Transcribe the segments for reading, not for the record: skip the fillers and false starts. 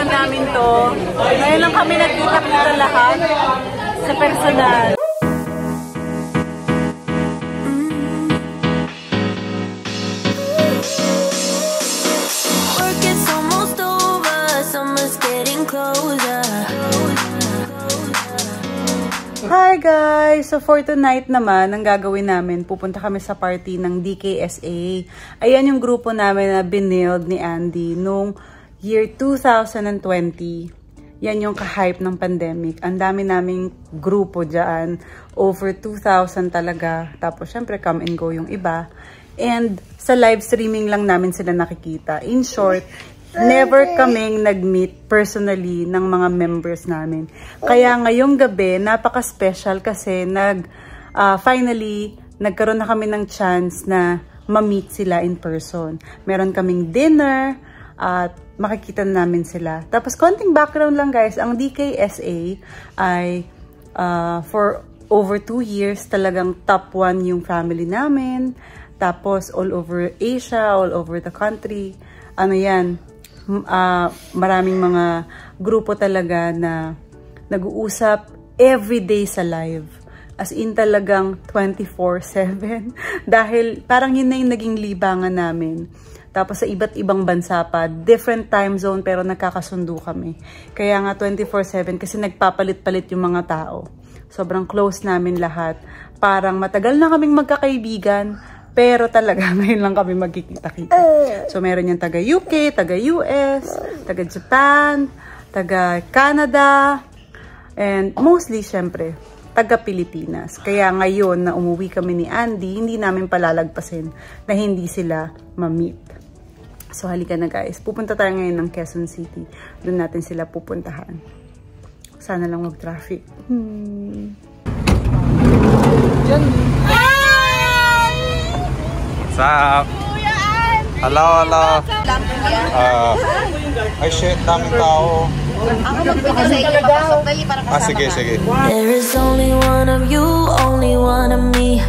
naman namin to. Ngayon lang kami nagkita-kita lahat sa personal. Hi guys! So for tonight naman, ang gagawin namin, pupunta kami sa party ng DKSA. Ayan yung grupo namin na binild ni Andy nung year 2020. Yan yung ka-hype ng pandemic. Ang dami naming grupo dyan. Over 2,000 talaga. Tapos syempre come and go yung iba. And sa live streaming lang namin sila nakikita. In short, never kaming nag-meet personally ng mga members namin. Kaya ngayong gabi, napaka-special kasi finally, nagkaroon na kami ng chance na ma-meet sila in person. Meron kaming dinner at makikita namin sila. Tapos konting background lang guys, ang DKSA ay for over 2 years talagang top 1 yung family namin. Tapos all over Asia, all over the country. Ano yan? Maraming mga grupo talaga na nag-uusap everyday sa live. As in talagang 24/7. Dahil parang yun na yung naging libangan namin. Tapos sa iba't ibang bansa pa, different time zone pero nagkakasundo kami. Kaya nga 24/7 kasi nagpapalit-palit yung mga tao. Sobrang close namin lahat. Parang matagal na kaming magkakaibigan. Pero talaga, ngayon lang kami magkikita-kita. So, meron yung taga-UK, taga-US, taga-Japan, taga-Canada, and mostly, syempre, taga-Pilipinas. Kaya ngayon na umuwi kami ni Andy, hindi namin palalagpasin na hindi sila ma-meet. So, halika na guys. Pupunta tayo ngayon ng Quezon City. Doon natin sila pupuntahan. Sana lang mag-traffic. Diyan. What's up? Hello, hello. Ay shit, daming tao. Ako magpunta sa inyo, papasok para kasama sige, sige. There is only one of you, only one of me.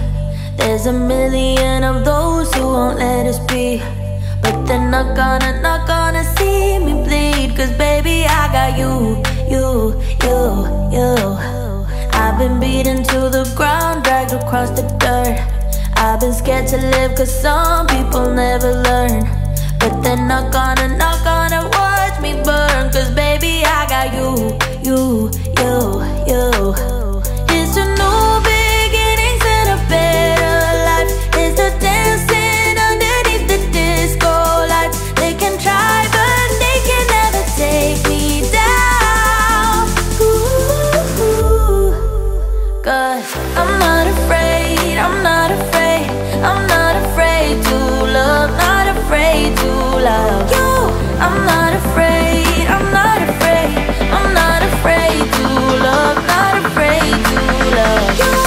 There's a million of those who won't let us be. But they're not gonna see me bleed. Cause baby, I got you. I've been beaten to the ground, dragged across the dirt. I've been scared to live cause some people never learn. But they're not gonna watch me burn. Cause baby I got you. It's a new beginnings and a better life. It's the dancing underneath the disco lights. They can try but they can never take me down. Cause I'm not afraid, I'm not afraid. I'm not afraid to love, not afraid to love you. I'm not afraid, I'm not afraid. I'm not afraid to love, not afraid to love you.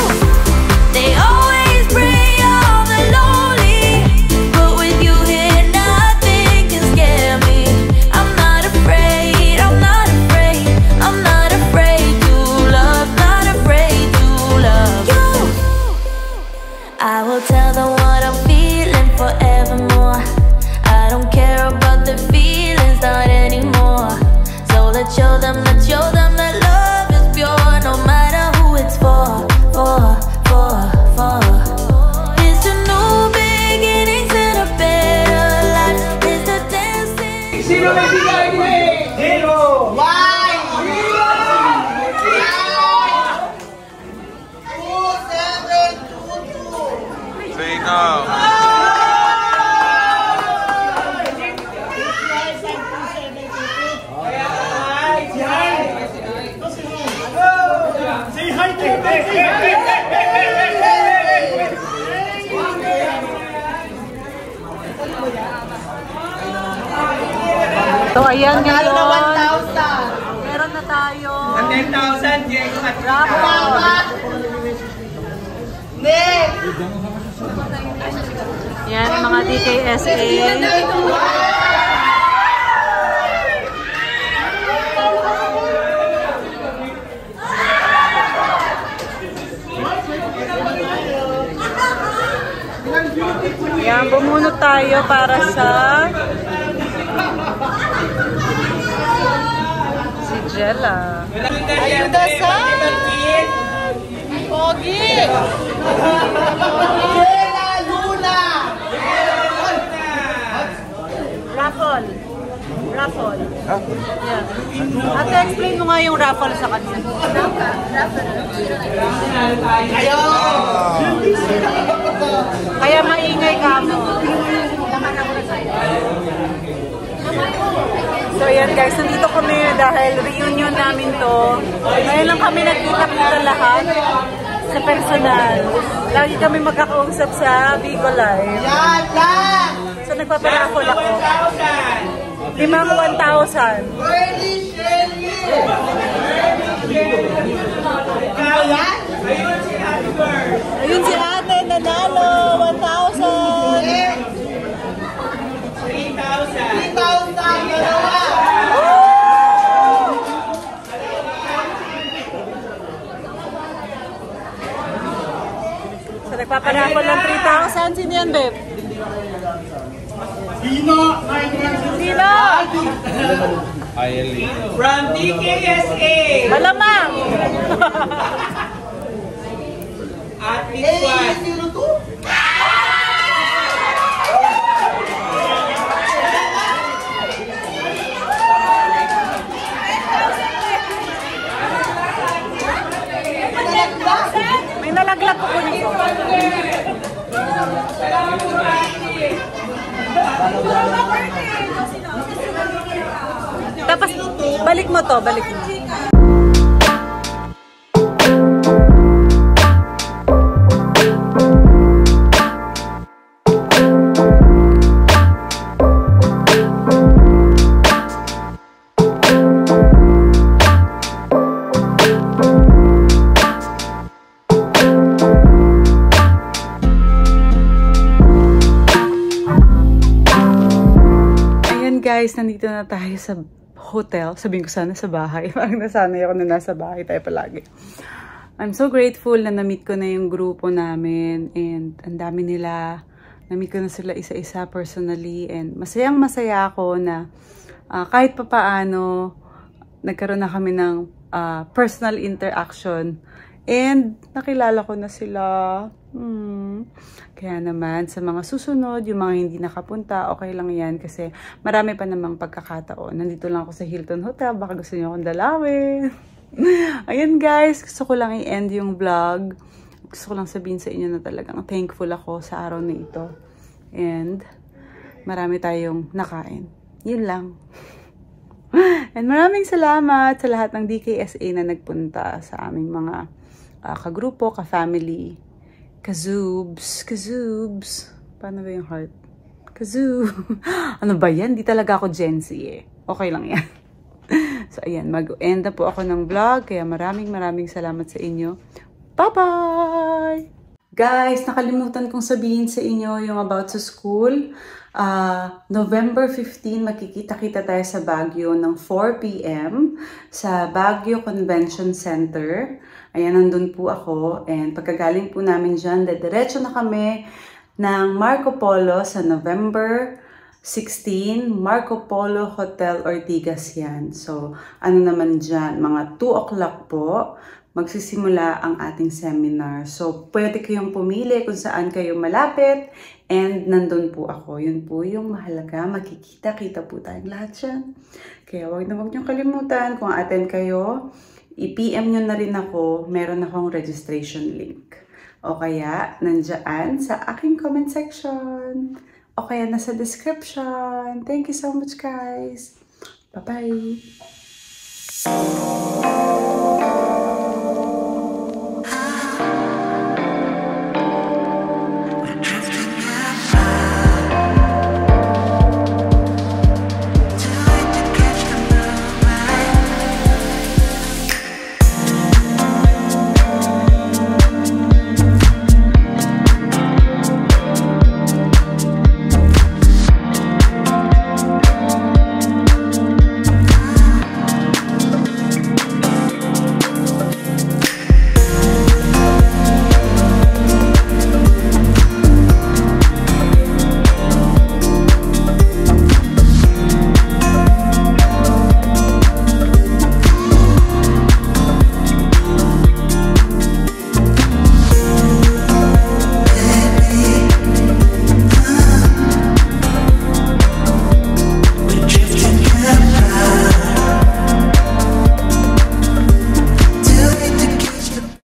They always bring all the lonely, but with you here nothing can scare me. I'm not afraid, I'm not afraid. I'm not afraid to love, not afraid to love you. I will tell them what I'm feeling forevermore. I don't care about the feelings, not anymore. So let's show them that love is pure, no matter who it's for. It's a new beginnings and a better life. It's the dancing. Sino may bigay ni? Zero. Why? 2722. Say no. Say hi to me. So, ayan ngayon. na 1,000. Meron na tayo. 10,000, Diego at Nick! Yan, mga DKSA. Yan, bumunot tayo para sa Angela. Ayuda sa Pogi! Jela Luna! Raffle. Raffle. Yeah. Ate, explain mo nga yung raffle sa kanya. Kaya maingay ka mo. So yan guys, nandito kami dahil reunion namin to. Ngayon lang kami nagkita-kita lahat sa personal. Lagi kami magkakausap sa Bigo Live. So nagpaparaffle ako. 5 1,000. Ayun si ate, nanalo. 1,000. 3,000. So nagpaparaffle ng 3,000. Sino yan, babe? Sino? Sino? Ayeli. From DKSA. Malamang! At this one. May nalaglag ko po nito. Tapos, balik mo to, balik mo. Guys, nandito na tayo sa hotel. Sabihin ko sana sa bahay. Parang nasanay ako na nasa bahay tayo palagi. I'm so grateful na na-meet ko na yung grupo namin and ang dami nila. Na-meet ko na sila isa-isa personally and masayang-masaya ako na kahit papaano nagkaroon na kami ng personal interaction and nakilala ko na sila. Kaya naman, sa mga susunod, yung mga hindi nakapunta, okay lang yan kasi marami pa namang pagkakataon. Nandito lang ako sa Hilton Hotel, baka gusto niyo akong dalawin. Ayan guys, gusto ko lang i-end yung vlog. Gusto ko lang sabihin sa inyo na talagang thankful ako sa araw na ito. And marami tayong nakain. Yun lang. And maraming salamat sa lahat ng DKSA na nagpunta sa aming mga kagrupo, ka-family. Kazoobs. Paano ba yung heart? Kazoo. Ano ba yan? Di talaga ako Gen Z eh. Okay lang yan. So ayan, mag-end na po ako ng vlog. Kaya maraming salamat sa inyo. Bye-bye! Guys, nakalimutan kong sabihin sa inyo yung about sa school. November 15, makikita-kita tayo sa Baguio ng 4 p.m. sa Baguio Convention Center. Ayan, nandun po ako. And pagkagaling po namin dyan, diretso na kami ng Marco Polo sa November 16, Marco Polo Hotel Ortigas yan. So, ano naman dyan, mga 2 o'clock po, magsisimula ang ating seminar. So, pwede kayong pumili kung saan kayo malapit and nandun po ako. Yun po yung mahalaga. Makikita-kita po tayong lahat dyan. Kaya wag niyong kalimutan kung attend kayo. I-PM nyo na rin ako, meron akong registration link. O kaya, nandyan sa aking comment section. O kaya nasa description. Thank you so much guys. Bye-bye.